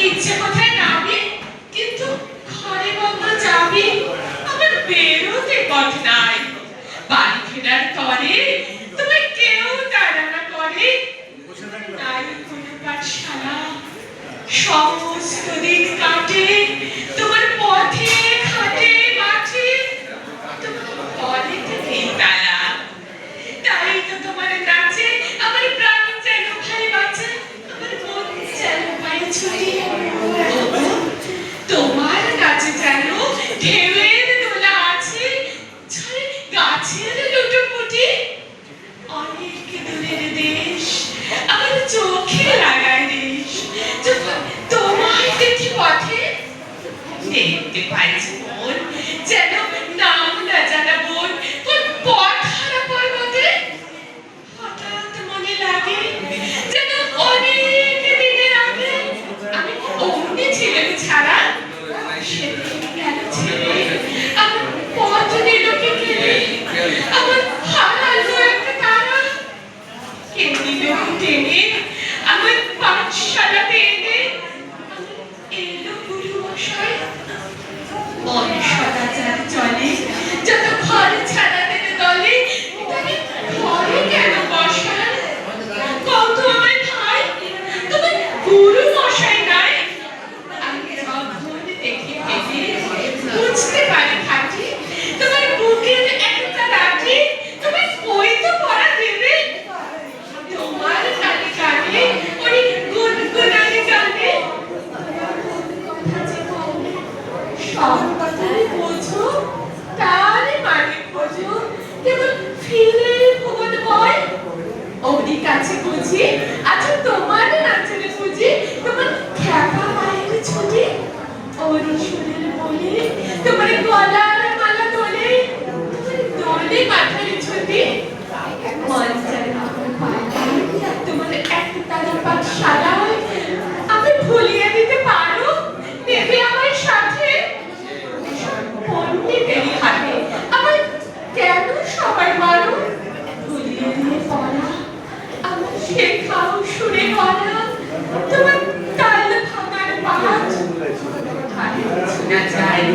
ইচ্ছে কোথায় নামি, কিন্তু ঘরে বন্ধ যাবি, আমার বেরোতে পথ নাই। বাড়ি ফেরার তরে তোমায় কেউ তাড়া না করে, নাই কোনো পাঠশালা। সমস্ত দিন কাটে তোমার পথে ঘাটে মাঠে, তোমার ঘরে থেকেই তালা। তাই তো তোমার নাচে আমার প্রাণ যেন ভাই বাঁচে, আমার মন যেন পায়ে ছুটি। তোমার কাছে যেন ঢেউয়ের দোলা আছে, ছড়ে গাছের লুটোপুটি। অনেক দূরের দেশ আমার চোখে লাগায় দেশ, যখন তোমায় দেখি পথে দেখতে পাইছি মন যেন নাম না জানা বোন, কোন পথ হারা পর্বতে। হঠাৎ মনে লাগে যেন অনেক দিনের আগে আমি অমনি ছিলেন ছাড়া, সেদিন গেল ছেড়ে আমার পথ নিল কে কেড়ে, আমার হারালো একটা তারা। কে দিল টেনে আমার পাঠশালাতে এনে, এলো গুরু মশাই। অসদাচার চলে যত ঘর ছাড়াতে দলে, তবে ঘরে কেন বসায়? কত আমার ভাই, তোমার গুরু মশাই নাই? আমি যখন দেখে ভেবে বুঝতে পারি খাটি, তোমার বুকের একটা রাখি তোমায় কই তো পড়া দেবে। তোমার কানে কানে ওই গুনগুনানি গানে, কথা যে কমে সব কথাই বোঝো, তার মানে খোঁজো, কেবল ফিরে ভুবন বয়। ওরই কাছে বুঝি আচ্ছা তোমার নাচের বুঝি, তোমার খ্যাপা মায়ের ছুটি। ওর সুরের বলে তোমার গলার মালা দোলে, তোমার দোলে মাথার ছুটি। মঞ্চের আমার পায়ে তোমার একতারা পাঠশালায় আমি ভুলিয়ে দিতে পারো, নেবে আমার সাথে। পণ্ডিতেরই হাতে আমার কেন সবাই মারো, ভুলিয়ে দিয়ে পড়া আমার শেখাও সুরে গলা, তোমার তাল ভাঙার পাঠ শোনা যায়